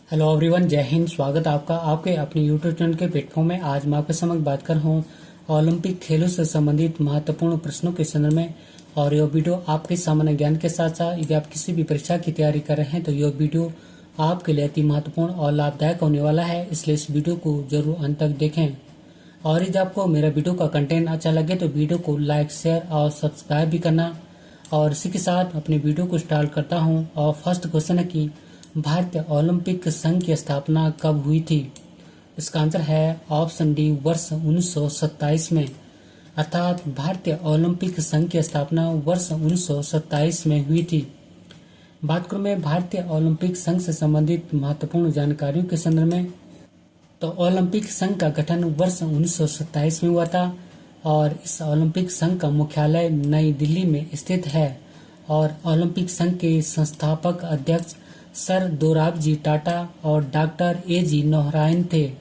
Hello everyone, जय हिंद। स्वागत है आपका आपके अपने यूट्यूब चैनल के प्लेटफॉर्म में। आज मैं आपके समक्ष बात कर रहा हूँ ओलंपिक खेलों से संबंधित महत्वपूर्ण प्रश्नों के संदर्भ में। और यह वीडियो आपके सामान्य ज्ञान के साथ साथ यदि आप किसी भी परीक्षा की तैयारी कर रहे हैं तो यह वीडियो आपके लिए अति महत्वपूर्ण और लाभदायक होने वाला है, इसलिए इस वीडियो को जरूर अंत तक देखें। और यदि आपको मेरा वीडियो का कंटेंट अच्छा लगे तो वीडियो को लाइक, शेयर और सब्सक्राइब भी करना। और इसी के साथ अपने वीडियो को स्टार्ट करता हूँ। और फर्स्ट क्वेश्चन है कि भारतीय ओलंपिक संघ की स्थापना कब हुई थी? इसका आंसर है ऑप्शन डी, वर्ष 1927 में। अर्थात भारतीय ओलंपिक संघ की स्थापना वर्ष 1927 में हुई थी। बात करूं मैं भारतीय ओलंपिक संघ से संबंधित महत्वपूर्ण जानकारियों के संदर्भ में, तो ओलंपिक संघ का गठन वर्ष 1927 में हुआ था और इस ओलंपिक संघ का मुख्यालय नई दिल्ली में स्थित है। और ओलंपिक संघ के संस्थापक अध्यक्ष सर दोराबजी टाटा और डॉक्टर ए.जी. नौहराइन थे।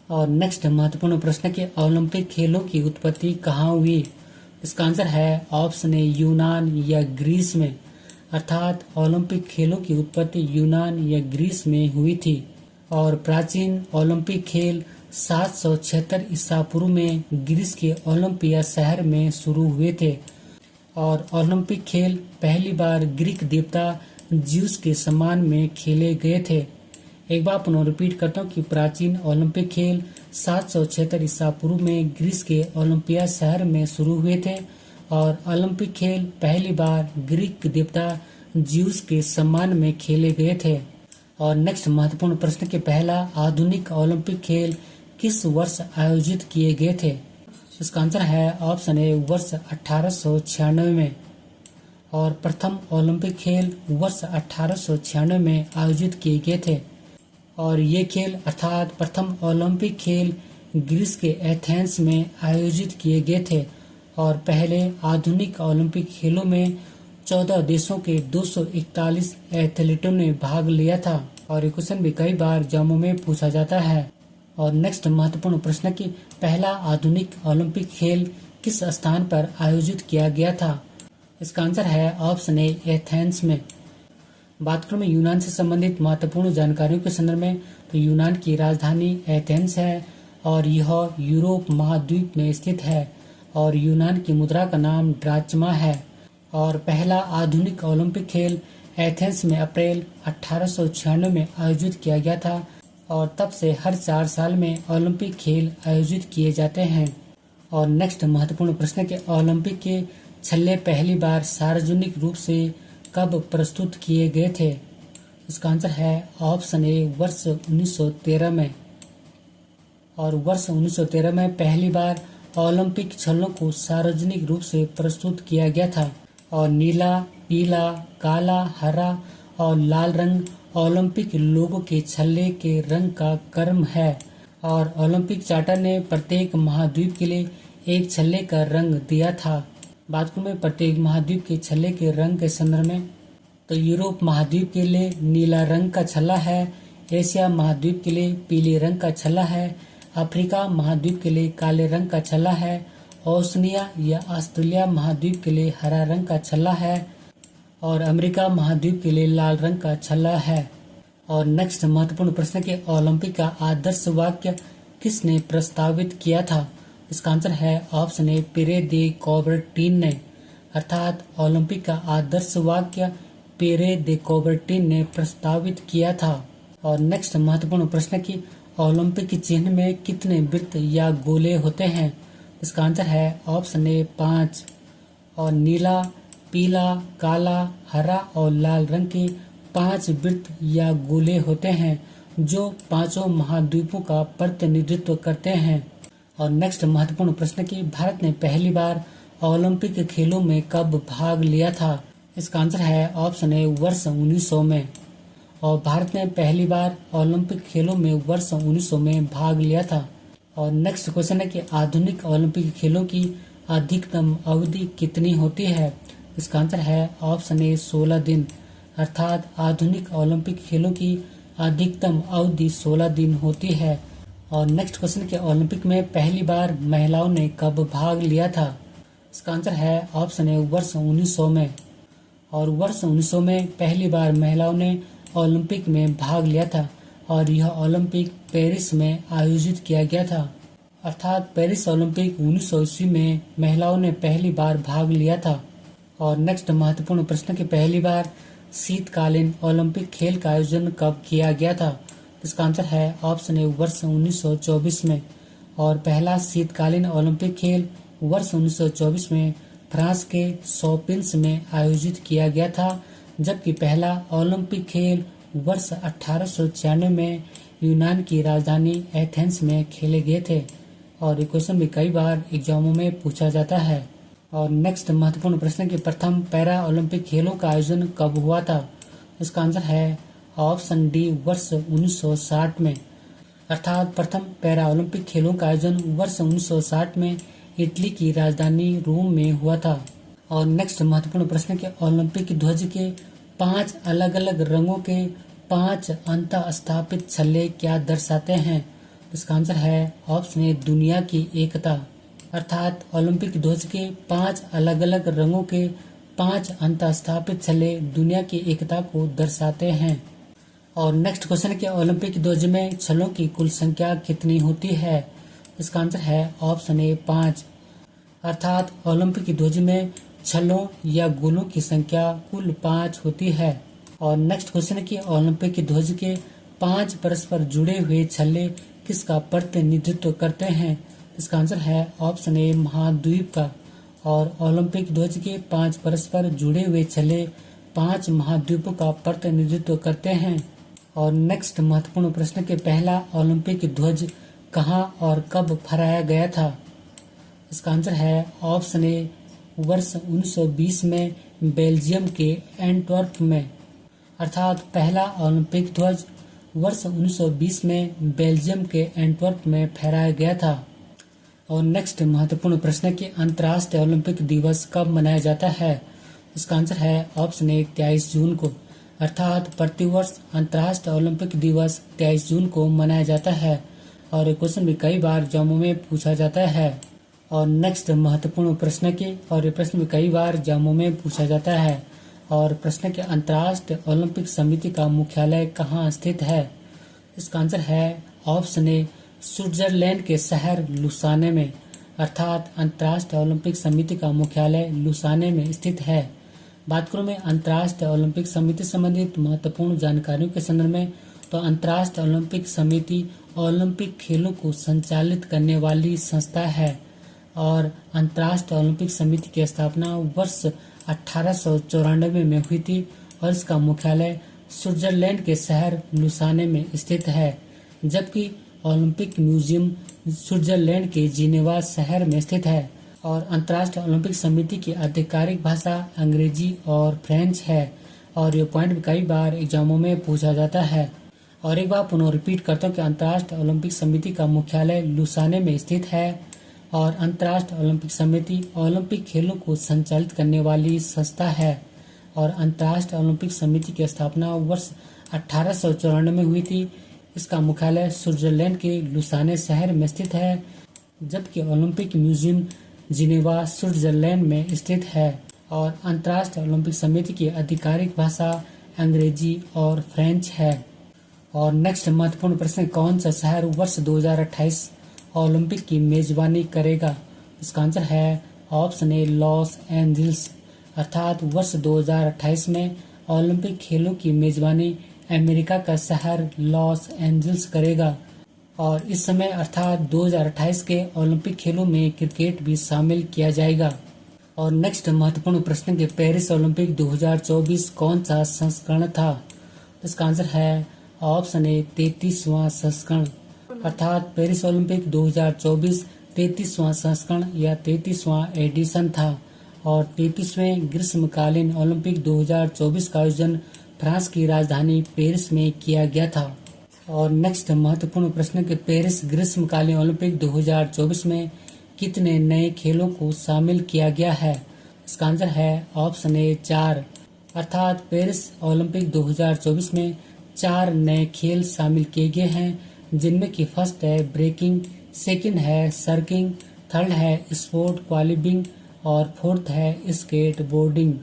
और नेक्स्ट महत्वपूर्ण प्रश्न के ओलंपिक खेलों की उत्पत्ति कहाँ हुई? इसका आंसर है ऑप्शन ए, यूनान या ग्रीस में। अर्थात ओलंपिक खेलों की उत्पत्ति यूनान या ग्रीस में हुई थी। और प्राचीन ओलंपिक खेल 776 ईसा पूर्व में ग्रीस के ओलंपिया शहर में शुरू हुए थे। और ओलंपिक खेल पहली बार ग्रीक देवता ज्यूस के सम्मान में खेले गए थे। एक बार पुनः रिपीट करता हूँ कि प्राचीन ओलंपिक खेल 776 ईसा पूर्व में ग्रीस के ओलंपिया शहर में शुरू हुए थे। और ओलंपिक खेल पहली बार ग्रीक देवता ज्यूस के सम्मान में खेले गए थे। और नेक्स्ट महत्वपूर्ण प्रश्न के पहला आधुनिक ओलंपिक खेल किस वर्ष आयोजित किए गए थे? इसका आंसर है ऑप्शन ए, वर्ष 1896 में। और प्रथम ओलंपिक खेल वर्ष 1896 में आयोजित किए गए थे। और ये खेल अर्थात प्रथम ओलंपिक खेल ग्रीस के एथेंस में आयोजित किए गए थे। और पहले आधुनिक ओलंपिक खेलों में 14 देशों के 241 एथलीटों ने भाग लिया था। और ये क्वेश्चन भी कई बार एग्जामों में पूछा जाता है। और नेक्स्ट महत्वपूर्ण प्रश्न की पहला आधुनिक ओलंपिक खेल किस स्थान पर आयोजित किया गया था? इसका आंसर है ऑप्शन ए, एथेंस में। बात करूं मैं यूनान से संबंधित महत्वपूर्ण जानकारियों के संदर्भ में, तो यूनान की राजधानी एथेंस है और यह यूरोप महाद्वीप में स्थित है। और यूनान की मुद्रा का नाम ड्राचमा है। और पहला आधुनिक ओलंपिक खेल एथेंस में अप्रैल 1896 में आयोजित किया गया था। और तब से हर 4 साल में ओलंपिक खेल आयोजित किए जाते हैं। और नेक्स्ट महत्वपूर्ण प्रश्न के ओलंपिक के छल्ले पहली बार सार्वजनिक रूप से कब प्रस्तुत किए गए थे? इसका आंसर है ऑप्शन ए, वर्ष 1913 में। और वर्ष 1913 में पहली बार ओलंपिक छल्लों को सार्वजनिक रूप से प्रस्तुत किया गया था। और नीला, पीला, काला, हरा और लाल रंग ओलंपिक लोगों के छल्ले के रंग का क्रम है। और ओलंपिक चार्टर ने प्रत्येक महाद्वीप के लिए एक छल्ले का रंग दिया था। बात करूं मैं प्रत्येक महाद्वीप के छल्ले के रंग के संदर्भ में, तो यूरोप महाद्वीप के लिए नीला रंग का छल्ला है, एशिया महाद्वीप के लिए पीले रंग का छल्ला है, अफ्रीका महाद्वीप के लिए काले रंग का छल्ला है, ओशनिया या ऑस्ट्रेलिया महाद्वीप के लिए हरा रंग का छल्ला है और अमेरिका महाद्वीप के लिए लाल रंग का छल्ला है। और नेक्स्ट महत्वपूर्ण प्रश्न के ओलंपिक का आदर्श वाक्य किसने प्रस्तावित किया था? इसका आंसर है ऑप्शन ए, पिरे दे कॉबर्टिन ने। अर्थात ओलंपिक का आदर्श वाक्य पिरे दे कॉबर्टिन ने प्रस्तावित किया था। और नेक्स्ट महत्वपूर्ण प्रश्न की ओलंपिक चिन्ह में कितने वृत्त या गोले होते हैं? इसका आंसर है ऑप्शन ए, 5। और नीला, पीला, काला, हरा और लाल रंग के 5 वृत्त या गोले होते हैं जो 5 महाद्वीपों का प्रतिनिधित्व करते हैं। और नेक्स्ट महत्वपूर्ण प्रश्न की भारत ने पहली बार ओलंपिक खेलों में कब भाग लिया था? इसका आंसर है ऑप्शन ए, वर्ष 1900 में। और भारत ने पहली बार ओलंपिक खेलों में वर्ष 1900 में भाग लिया था। और नेक्स्ट क्वेश्चन है कि आधुनिक ओलंपिक खेलों की अधिकतम अवधि कितनी होती है? इसका आंसर है ऑप्शन ए, 16 दिन। अर्थात आधुनिक ओलंपिक खेलों की अधिकतम अवधि 16 दिन होती है। और नेक्स्ट क्वेश्चन के ओलंपिक में पहली बार महिलाओं ने कब भाग लिया था? इसका आंसर है ऑप्शन ए, वर्ष 1900 में। और वर्ष 1900 में पहली बार महिलाओं ने ओलंपिक में भाग लिया था। और यह ओलंपिक पेरिस में आयोजित किया गया था। अर्थात पेरिस ओलंपिक 1900 ईस्वी में महिलाओं ने पहली बार भाग लिया था। और नेक्स्ट महत्वपूर्ण प्रश्न की पहली बार शीतकालीन ओलंपिक खेल का आयोजन कब किया गया था? इसका आंसर है ऑप्शन ए वर्ष 1924 में। और पहला शीतकालीन ओलंपिक खेल वर्ष 1924 में फ्रांस के सोपिन्स में आयोजित किया गया था, जबकि पहला ओलंपिक खेल वर्ष 1896 में यूनान की राजधानी एथेंस में खेले गए थे। और ये क्वेश्चन भी कई बार एग्जामों में पूछा जाता है। और नेक्स्ट महत्वपूर्ण प्रश्न की प्रथम पैरा ओलंपिक खेलों का आयोजन कब हुआ था? इसका आंसर है ऑप्शन डी वर्ष 1960 में। अर्थात प्रथम पैरा ओलंपिक खेलों का आयोजन वर्ष 1960 में इटली की राजधानी रोम में हुआ था। और नेक्स्ट महत्वपूर्ण प्रश्न के ओलंपिक ध्वज के 5 अलग अलग रंगों के 5 अंतः स्थापित छल्ले क्या दर्शाते हैं? इसका आंसर है ऑप्शन ए दुनिया की एकता। अर्थात ओलंपिक ध्वज के 5 अलग अलग रंगों के 5 अंतः स्थापित छल्ले दुनिया की एकता को दर्शाते हैं। और नेक्स्ट क्वेश्चन के ओलंपिक ध्वज में छल्लों की कुल संख्या कितनी होती है? इसका आंसर है ऑप्शन ए 5। अर्थात ओलंपिक ध्वज में छल्लों या गोलों की संख्या कुल 5 होती है। और नेक्स्ट क्वेश्चन की ओलंपिक ध्वज के 5 परस्पर जुड़े हुए छल्ले किसका प्रतिनिधित्व करते हैं? इसका आंसर है ऑप्शन ए महाद्वीप का। और ओलंपिक ध्वज के 5 परस्पर जुड़े हुए छल्ले 5 महाद्वीपों का प्रतिनिधित्व करते हैं। और नेक्स्ट महत्वपूर्ण प्रश्न के पहला ओलंपिक ध्वज कहाँ और कब फहराया गया था? इसका आंसर है ऑप्शन ए वर्ष 1920 में बेल्जियम के एंटवर्प में। अर्थात पहला ओलंपिक ध्वज वर्ष 1920 में बेल्जियम के एंटवर्प में फहराया गया था। और नेक्स्ट महत्वपूर्ण प्रश्न के अंतर्राष्ट्रीय ओलंपिक दिवस कब मनाया जाता है? इसका आंसर है ऑप्शन ए 23 जून को। अर्थात प्रतिवर्ष अंतर्राष्ट्रीय ओलंपिक दिवस 23 जून को मनाया जाता है। और ये क्वेश्चन भी कई बार एग्जामों में पूछा जाता है। और नेक्स्ट महत्वपूर्ण प्रश्न के और ये प्रश्न भी कई बार एग्जामों में पूछा जाता है। और प्रश्न के अंतर्राष्ट्रीय ओलंपिक समिति का मुख्यालय कहाँ स्थित है? इसका आंसर है ऑप्शन ए स्विट्जरलैंड के शहर लुसाने में। अर्थात अंतर्राष्ट्रीय ओलंपिक समिति का मुख्यालय लुसाने में स्थित है। बात करूं मैं अंतर्राष्ट्रीय ओलंपिक समिति संबंधित महत्वपूर्ण जानकारियों के संदर्भ में, तो अंतर्राष्ट्रीय ओलंपिक समिति ओलंपिक खेलों को संचालित करने वाली संस्था है। और अंतर्राष्ट्रीय ओलंपिक समिति की स्थापना वर्ष 1894 में हुई थी और इसका मुख्यालय स्विट्जरलैंड के शहर लुसाने में स्थित है, जबकि ओलंपिक म्यूजियम स्विट्जरलैंड के जिनेवा शहर में स्थित है। और अंतर्राष्ट्रीय ओलंपिक समिति की आधिकारिक भाषा अंग्रेजी और फ्रेंच है। और ये पॉइंट भी कई बार एग्जामों में पूछा जाता है। और एक बार पुनः रिपीट करता हूँ कि अंतर्राष्ट्रीय ओलंपिक समिति का मुख्यालय लुसाने में स्थित है। और अंतर्राष्ट्रीय ओलंपिक समिति ओलंपिक खेलों को संचालित करने वाली संस्था है। और अंतर्राष्ट्रीय ओलंपिक समिति की स्थापना वर्ष 1894 में हुई थी। इसका मुख्यालय स्विट्जरलैंड के लुसाने शहर में स्थित है, जबकि ओलंपिक म्यूजियम जिनेवा स्विट्जरलैंड में स्थित है। और अंतर्राष्ट्रीय ओलंपिक समिति की आधिकारिक भाषा अंग्रेजी और फ्रेंच है। और नेक्स्ट महत्वपूर्ण प्रश्न, कौन सा शहर वर्ष 2028 ओलंपिक की मेजबानी करेगा? इसका आंसर है ऑप्शन ए लॉस एंजल्स। अर्थात वर्ष 2028 में ओलंपिक खेलों की मेजबानी अमेरिका का शहर लॉस एंजल्स करेगा। और इस समय अर्थात 2028 के ओलंपिक खेलों में क्रिकेट भी शामिल किया जाएगा। और नेक्स्ट महत्वपूर्ण प्रश्न के पेरिस ओलंपिक 2024 कौन सा संस्करण था? इसका आंसर है ऑप्शन ए 33वां संस्करण। अर्थात पेरिस ओलंपिक 2024 33वां संस्करण या 33वां एडिशन था। और 33वें ग्रीष्मकालीन ओलंपिक 2024 का आयोजन फ्रांस की राजधानी पेरिस में किया गया था। और नेक्स्ट महत्वपूर्ण प्रश्न के पेरिस ग्रीष्मकालीन ओलंपिक 2024 में कितने नए खेलों को शामिल किया गया है? इसका आंसर है ऑप्शन ए 4। अर्थात पेरिस ओलंपिक 2024 में 4 नए खेल शामिल किए गए हैं, जिनमें की फर्स्ट है ब्रेकिंग, सेकंड है सर्किंग, थर्ड है स्पोर्ट क्वालिफाइंग और फोर्थ है स्केट बोर्डिंग।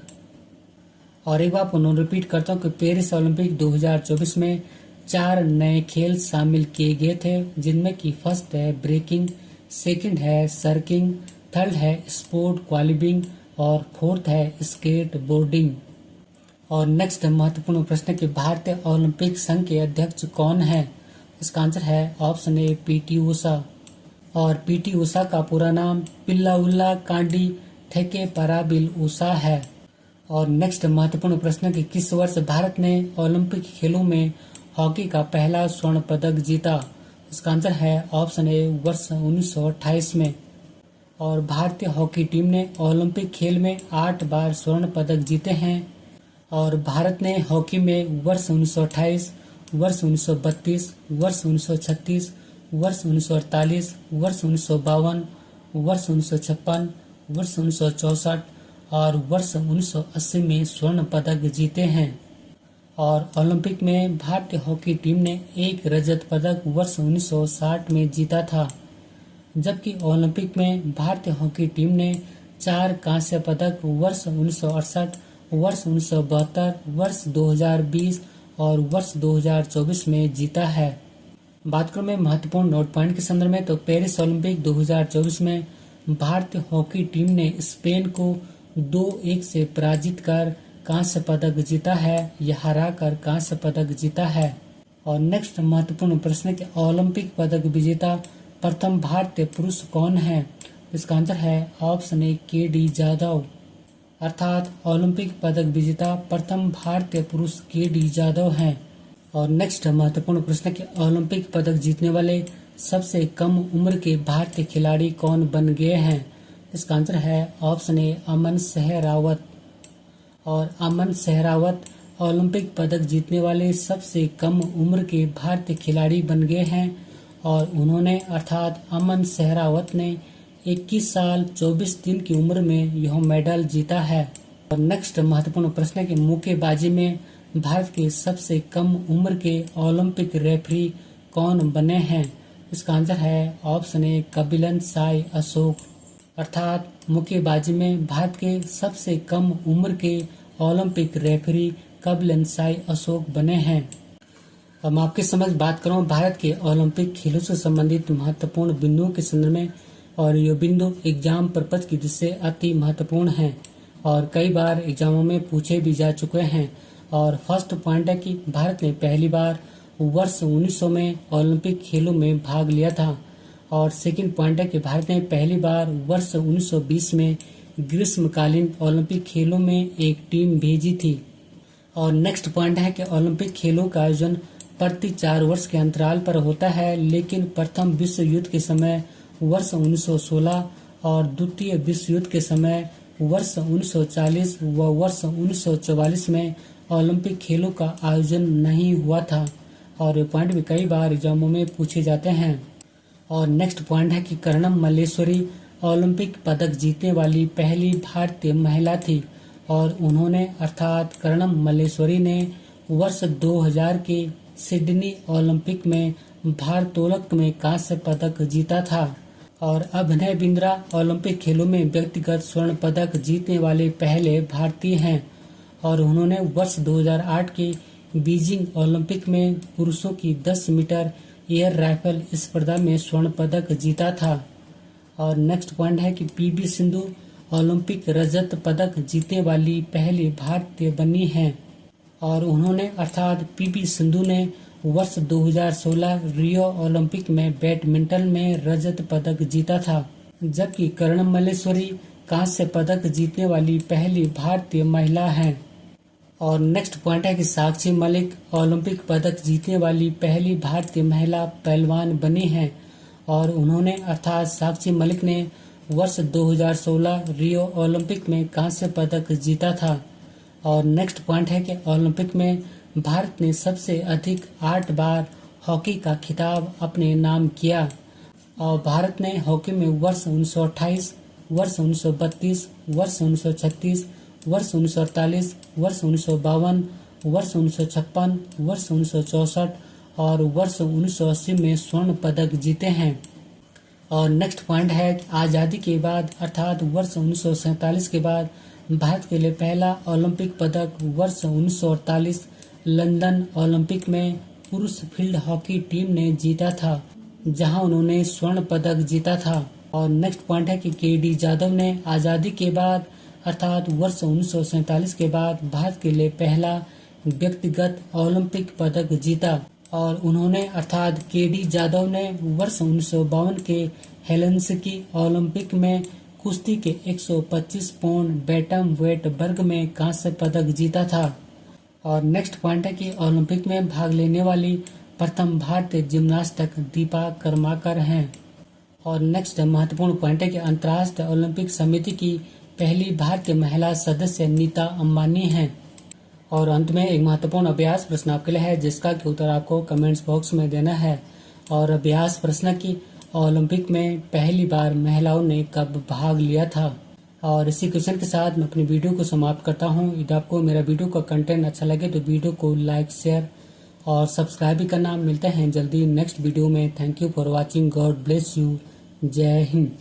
और एक बार पुनः रिपीट करता हूँ कि पेरिस ओलंपिक 2024 में 4 नए खेल शामिल किए गए थे, जिनमें कि फर्स्ट है ब्रेकिंग, सेकंड है सर्किंग, थर्ड है स्पोर्ट क्वालिफाइंग और फोर्थ है स्केट बोर्डिंग। और नेक्स्ट महत्वपूर्ण प्रश्न कि भारतीय ओलंपिक संघ के अध्यक्ष कौन है? इसका आंसर है ऑप्शन ए पीटी उषा। और पीटी उषा का पूरा नाम पिल्लाउल्ला कांडी ठेके पराबिल उषा है। और नेक्स्ट महत्वपूर्ण प्रश्न कि किस वर्ष भारत ने ओलंपिक खेलों में हॉकी का पहला स्वर्ण पदक जीता? इसका आंसर है ऑप्शन ए वर्ष 1928 में। और भारतीय हॉकी टीम ने ओलंपिक खेल में 8 बार स्वर्ण पदक जीते हैं। और भारत ने हॉकी में वर्ष 1928, वर्ष 1932, वर्ष 1936, वर्ष 1948, वर्ष 1952, वर्ष 1956, वर्ष 1964 और वर्ष 1980 में स्वर्ण पदक जीते हैं। और ओलंपिक में भारतीय हॉकी टीम ने एक रजत पदक वर्ष 1960 में जीता था, जबकि ओलंपिक में भारतीय हॉकी टीम ने 4 कांस्य पदक वर्ष 1968, वर्ष 1972, वर्ष 2020 और वर्ष 2024 में जीता है। बात करूं मैं महत्वपूर्ण नोट पॉइंट के संदर्भ में, तो पेरिस ओलंपिक 2024 में भारतीय हॉकी टीम ने स्पेन को 2-1 से पराजित कर कांस्य पदक जीता है, या हरा कर कांस्य पदक जीता है। और नेक्स्ट महत्वपूर्ण प्रश्न कि ओलंपिक पदक विजेता प्रथम भारतीय पुरुष कौन है? इसका आंसर है ऑप्शन ए के.डी. जाधव। अर्थात ओलंपिक पदक विजेता प्रथम भारतीय पुरुष के.डी. जाधव हैं। और नेक्स्ट महत्वपूर्ण प्रश्न कि ओलंपिक पदक जीतने वाले सबसे कम उम्र के भारतीय खिलाड़ी कौन बन गए हैं? इसका आंसर है ऑप्शन ए अमन सहरावत। और अमन सहरावत ओलंपिक पदक जीतने वाले सबसे कम उम्र के भारतीय खिलाड़ी बन गए हैं। और उन्होंने अर्थात अमन सहरावत ने 21 साल 24 दिन की उम्र में यह मेडल जीता है। और नेक्स्ट महत्वपूर्ण प्रश्न है कि मुक्केबाजी में भारत के सबसे कम उम्र के ओलंपिक रेफरी कौन बने हैं? इसका आंसर है ऑप्शन ए कपिलन साई अशोक। अर्थात मुक्केबाजी में भारत के सबसे कम उम्र के ओलंपिक रेफरी कपिलन साई अशोक बने हैं। अब मैं आपके समझ बात करूं भारत के ओलंपिक खेलों से संबंधित महत्वपूर्ण बिंदुओं के संदर्भ में। और ये बिंदु एग्जाम पर्पज की दृष्टि से अति महत्वपूर्ण हैं और कई बार एग्जामों में पूछे भी जा चुके हैं। और फर्स्ट पॉइंट है कि भारत ने पहली बार वर्ष 1900 में ओलंपिक खेलों में भाग लिया था। और सेकंड पॉइंट है कि भारत ने पहली बार वर्ष 1920 में ग्रीष्मकालीन ओलंपिक खेलों में एक टीम भेजी थी। और नेक्स्ट पॉइंट है कि ओलंपिक खेलों का आयोजन प्रति 4 वर्ष के अंतराल पर होता है, लेकिन प्रथम विश्व युद्ध के समय वर्ष 1916 और द्वितीय विश्व युद्ध के समय वर्ष 1940 व वर्ष 1944 में ओलंपिक खेलों का आयोजन नहीं हुआ था। और ये पॉइंट भी कई बार एग्जामों में पूछे जाते हैं। और नेक्स्ट पॉइंट है कि कर्णम मल्लेश्वरी ओलंपिक पदक जीतने वाली पहली भारतीय महिला थी। और उन्होंने अर्थात कर्णम मल्लेश्वरी ने वर्ष 2000 के सिडनी ओलंपिक में भारोत्तोलक में कांस्य पदक जीता था। और अभिनय बिंद्रा ओलंपिक खेलों में व्यक्तिगत स्वर्ण पदक जीतने वाले पहले भारतीय हैं। और उन्होंने वर्ष 2008 के बीजिंग ओलंपिक में पुरुषों की 10 मीटर एयर राइफल स्पर्धा में स्वर्ण पदक जीता था। और नेक्स्ट पॉइंट है कि पीवी सिंधु ओलंपिक रजत पदक जीतने वाली पहली भारतीय बनी हैं। और उन्होंने अर्थात पीवी सिंधु ने वर्ष 2016 रियो ओलंपिक में बैडमिंटन में रजत पदक जीता था, जबकि कर्णम मल्लेश्वरी कांस्य पदक जीतने वाली पहली भारतीय महिला हैं। और नेक्स्ट पॉइंट है कि साक्षी मलिक ओलंपिक पदक जीतने वाली पहली भारतीय महिला पहलवान बनी हैं। और उन्होंने अर्थात साक्षी मलिक ने वर्ष 2016 रियो ओलंपिक में कांस्य पदक जीता था। और नेक्स्ट पॉइंट है कि ओलंपिक में भारत ने सबसे अधिक 8 बार हॉकी का खिताब अपने नाम किया। और भारत ने हॉकी में वर्ष 1928, वर्ष 1932, वर्ष 1936, वर्ष 1948, वर्ष 1952, वर्ष 1956, वर्ष 1964 और वर्ष 1980 में स्वर्ण पदक जीते हैं। और नेक्स्ट पॉइंट है कि आज़ादी के बाद अर्थात वर्ष 1947 के बाद भारत के लिए पहला ओलंपिक पदक वर्ष 1948 लंदन ओलंपिक में पुरुष फील्ड हॉकी टीम ने जीता था, जहां उन्होंने स्वर्ण पदक जीता था। और नेक्स्ट पॉइंट है कि केडी जाधव ने आजादी के बाद अर्थात वर्ष 1947 के बाद भारत के लिए पहला व्यक्तिगत ओलंपिक पदक जीता। और उन्होंने अर्थात केडी जाधव ने वर्ष 1952 के हेलसिंकी ओलंपिक में कुश्ती के 125 पाउंड बैटम वेट वर्ग में कांस्य पदक जीता था। और नेक्स्ट पॉइंट है कि ओलंपिक में भाग लेने वाली प्रथम भारतीय जिम्नास्टिक दीपा कर्माकर हैं। और नेक्स्ट महत्वपूर्ण पॉइंट है कि अंतर्राष्ट्रीय ओलंपिक समिति की पहली भारतीय महिला सदस्य नीता अंबानी हैं। और अंत में एक महत्वपूर्ण अभ्यास प्रश्न आपके लिए है, जिसका कि उत्तर आपको कमेंट्स बॉक्स में देना है। और अभ्यास प्रश्न की ओलंपिक में पहली बार महिलाओं ने कब भाग लिया था। और इसी क्वेश्चन के साथ मैं अपनी वीडियो को समाप्त करता हूँ। यदि आपको मेरा वीडियो का कंटेंट अच्छा लगे तो वीडियो को लाइक, शेयर और सब्सक्राइब भी करना। मिलते हैं जल्दी नेक्स्ट वीडियो में। Thank you for watching. God bless you. जय हिंद।